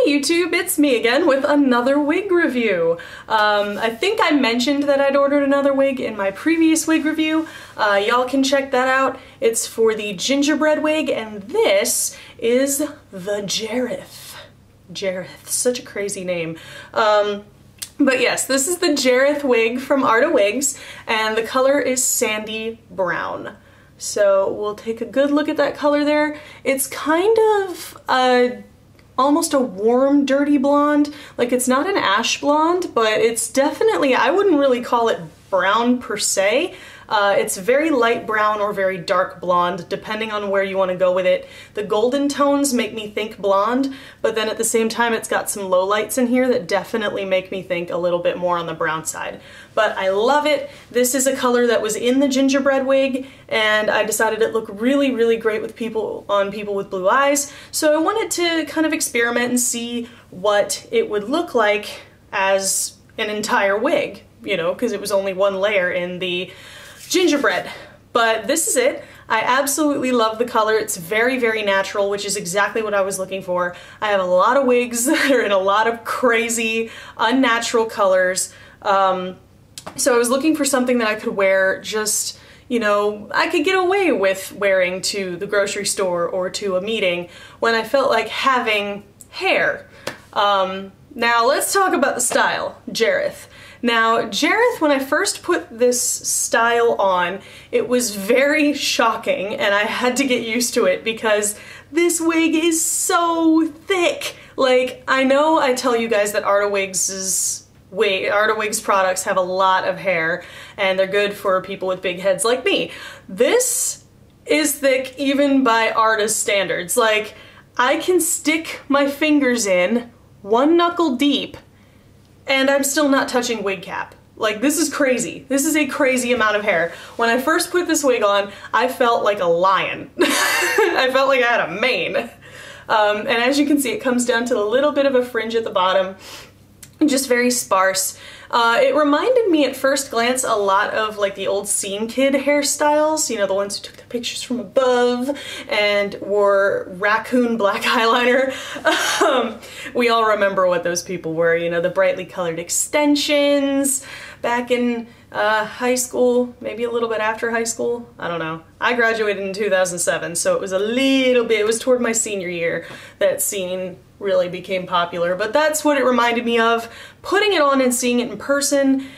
YouTube, it's me again with another wig review. I think I mentioned that I'd ordered another wig in my previous wig review. Y'all can check that out. It's for the gingerbread wig, and this is the Jareth. Jareth, such a crazy name. But yes, this is the Jareth wig from Arda Wigs, and the color is sandy brown. So we'll take a good look at that color there. It's kind of almost a warm, dirty blonde. Like, it's not an ash blonde, but it's definitely, I wouldn't really call it brown per se. It's very light brown or very dark blonde, depending on where you want to go with it. The golden tones make me think blonde, but then at the same time it's got some lowlights in here that definitely make me think a little bit more on the brown side. But I love it. This is a color that was in the gingerbread wig, and I decided it looked really, really great with people with blue eyes. So I wanted to kind of experiment and see what it would look like as an entire wig, you know, because it was only one layer in the gingerbread. But this is it. I absolutely love the color. It's very, very natural, which is exactly what I was looking for. I have a lot of wigs that are in a lot of crazy, unnatural colors. So I was looking for something that I could wear just, you know, I could get away with wearing to the grocery store or to a meeting when I felt like having hair. Now let's talk about the style, Jareth. Now, Jareth, when I first put this style on, it was very shocking, and I had to get used to it because this wig is so thick. Like, I know I tell you guys that Arda Wigs products have a lot of hair, and they're good for people with big heads like me. This is thick even by Arda's standards. Like, I can stick my fingers in one knuckle deep and I'm still not touching wig cap. Like, this is crazy. This is a crazy amount of hair. When I first put this wig on, I felt like a lion. I felt like I had a mane. And as you can see, it comes down to a little bit of a fringe at the bottom, just very sparse. It reminded me at first glance a lot of like the old scene kid hairstyles, you know, the ones who took the pictures from above and wore raccoon black eyeliner. We all remember what those people were, you know, the brightly colored extensions back in high school, maybe a little bit after high school, I don't know. I graduated in 2007, so it was a little bit, it was toward my senior year that scene really became popular, but that's what it reminded me of. Putting it on and seeing it in person,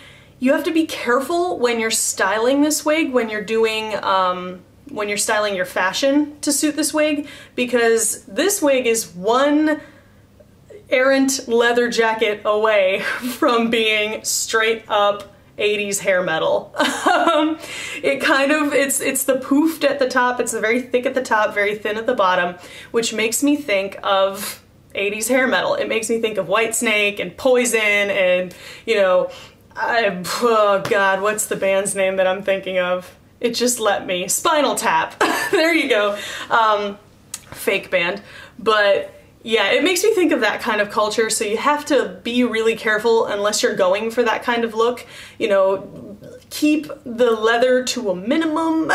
you have to be careful when you're styling this wig, when you're doing, when you're styling your fashion to suit this wig, because this wig is one errant leather jacket away from being straight up 80s hair metal. It kind of, it's the poofed at the top, it's very thick at the top, very thin at the bottom, which makes me think of 80s hair metal. It makes me think of Whitesnake and Poison and, you know, oh god, what's the band's name that I'm thinking of? It just let me. Spinal Tap. There you go. Fake band. But yeah, it makes me think of that kind of culture, so you have to be really careful unless you're going for that kind of look. You know, keep the leather to a minimum.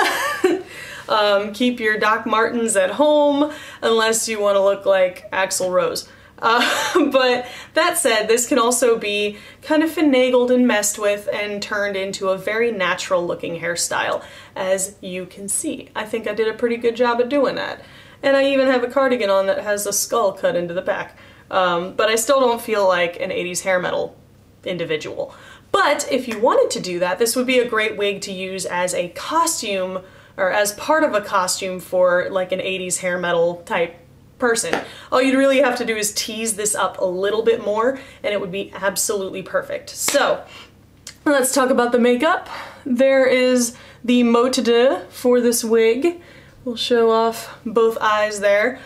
Keep your Doc Martens at home unless you want to look like Axl Rose. But that said, this can also be kind of finagled and messed with and turned into a very natural looking hairstyle, as you can see. I think I did a pretty good job of doing that. And I even have a cardigan on that has a skull cut into the back. But I still don't feel like an 80s hair metal individual. But if you wanted to do that, this would be a great wig to use as a costume or as part of a costume for like an 80s hair metal type person. All you'd really have to do is tease this up a little bit more and it would be absolutely perfect. So let's talk about the makeup. There is the MOTD for this wig. We'll show off both eyes there.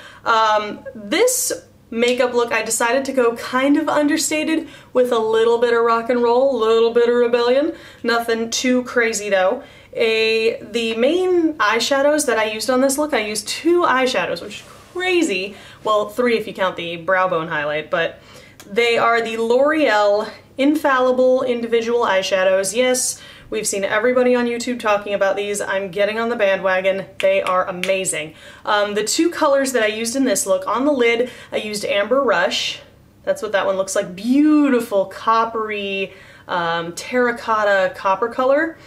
This makeup look, I decided to go kind of understated with a little bit of rock and roll, a little bit of rebellion. Nothing too crazy though. The main eyeshadows that I used on this look, I used 2 eyeshadows, which is crazy. Well, 3 if you count the brow bone highlight, but they are the L'Oreal Infallible Individual Eyeshadows. Yes, we've seen everybody on YouTube talking about these. I'm getting on the bandwagon. They are amazing. The 2 colors that I used in this look, on the lid, I used Amber Rush, That's what that one looks like. Beautiful coppery terracotta copper color.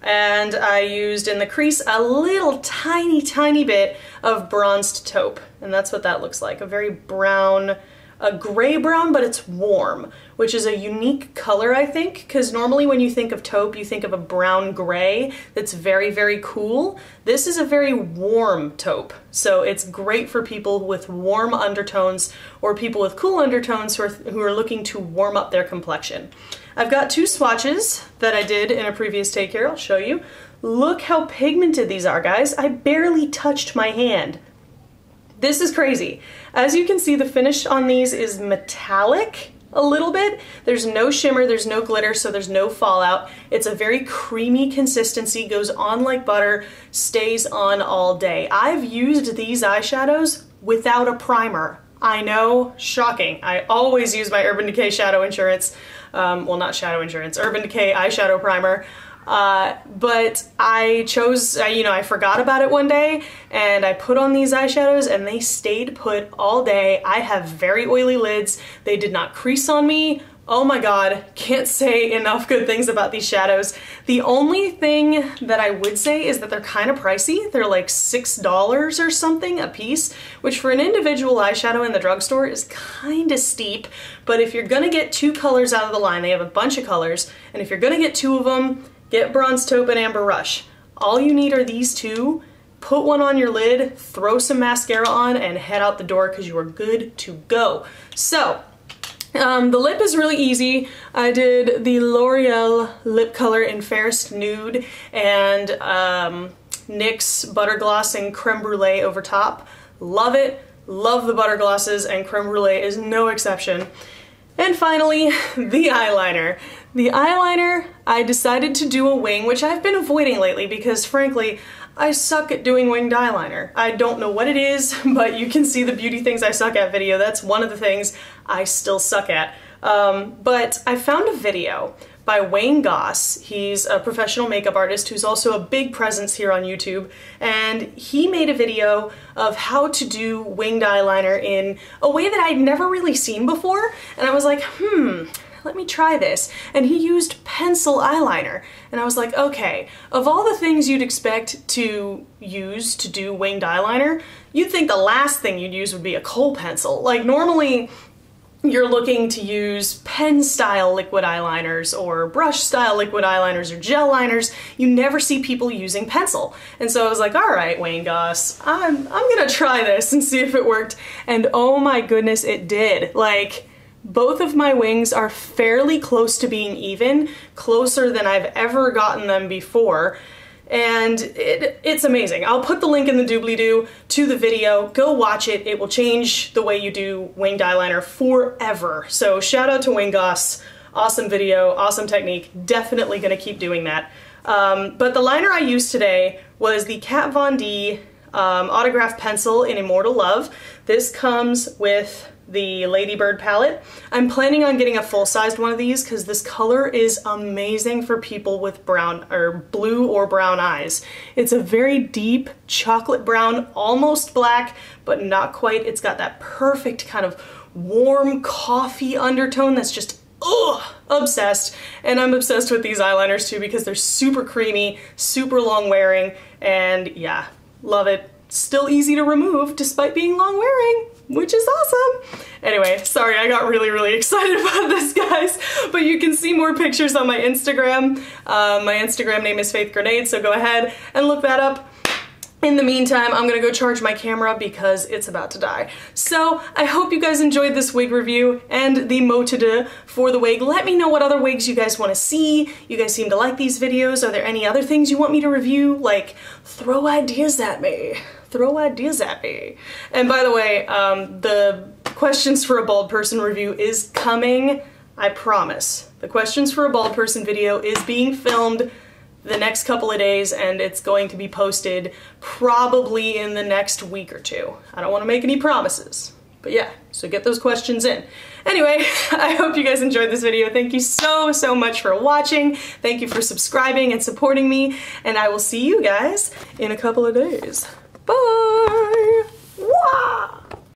And I used in the crease a little tiny bit of bronzed taupe. And that's what that looks like. A very brown, a gray brown, but it's warm, which is a unique color, I think, because normally when you think of taupe, you think of a brown gray that's very cool. This is a very warm taupe, so it's great for people with warm undertones or people with cool undertones who are looking to warm up their complexion. I've got 2 swatches that I did in a previous take here. I'll show you. Look how pigmented these are, guys. I barely touched my hand. This is crazy. As you can see, the finish on these is metallic a little bit. There's no shimmer, there's no glitter, so there's no fallout. It's a very creamy consistency, goes on like butter, stays on all day. I've used these eyeshadows without a primer. I know, shocking. I always use my Urban Decay Shadow Insurance, well, not Shadow Insurance, Urban Decay eyeshadow primer. But I chose, I forgot about it one day and I put on these eyeshadows and they stayed put all day. I have very oily lids. They did not crease on me. Oh my god, can't say enough good things about these shadows. The only thing that I would say is that they're kind of pricey. They're like $6 or something a piece, which for an individual eyeshadow in the drugstore is kind of steep. But if you're gonna get 2 colors out of the line, they have a bunch of colors, and if you're gonna get 2 of them, get Bronze Taupe and Amber Rush. All you need are these 2. Put one on your lid, throw some mascara on, and head out the door because you are good to go. So, the lip is really easy. I did the L'Oreal lip color in Fairest Nude and NYX Butter Gloss and Creme Brulee over top. Love it. Love the butter glosses, and Creme Brulee is no exception. And finally, the eyeliner. The eyeliner, I decided to do a wing, which I've been avoiding lately because frankly, I suck at doing winged eyeliner. I don't know what it is, but you can see the beauty things I suck at video. That's one of the things I still suck at. But I found a video by Goss. He's a professional makeup artist who's also a big presence here on YouTube, and he made a video of how to do winged eyeliner in a way that I'd never really seen before, and I was like, let me try this. And he used pencil eyeliner. And I was like, okay, of all the things you'd expect to use to do winged eyeliner, you'd think the last thing you'd use would be a kohl pencil. Like normally, you're looking to use pen-style liquid eyeliners or brush-style liquid eyeliners or gel liners. You never see people using pencil. And so I was like, all right, Goss, I'm gonna try this and see if it worked. And oh my goodness, it did. Like, both of my wings are fairly close to being even, closer than I've ever gotten them before. And it's amazing. I'll put the link in the doobly-doo to the video. Go watch it. It will change the way you do winged eyeliner forever. So shout out to Goss. Awesome video, awesome technique. Definitely gonna keep doing that. But the liner I used today was the Kat Von D Autograph Pencil in Immortal Love. This comes with the Ladybird palette. I'm planning on getting a full-sized one of these because this color is amazing for people with brown or blue or brown eyes. It's a very deep chocolate brown, almost black, but not quite. It's got that perfect kind of warm coffee undertone that's just obsessed. And I'm obsessed with these eyeliners too because they're super creamy, super long wearing, and yeah, love it. Still easy to remove despite being long wearing, which is awesome. Anyway, sorry, I got really excited about this, guys, but you can see more pictures on my Instagram. My Instagram name is Faith Grenade, so go ahead and look that up. In the meantime, I'm gonna go charge my camera because it's about to die. So I hope you guys enjoyed this wig review and the MOTD for the wig. Let me know what other wigs you guys want to see. You guys seem to like these videos. Are there any other things you want me to review? Like, throw ideas at me. Throw ideas at me. And by the way, the questions for a bald person review is coming, I promise. The questions for a bald person video is being filmed the next couple of days, and it's going to be posted probably in the next week or 2. I don't want to make any promises, but yeah, so get those questions in. Anyway, I hope you guys enjoyed this video. Thank you so much for watching. Thank you for subscribing and supporting me, and I will see you guys in a couple of days. Bye!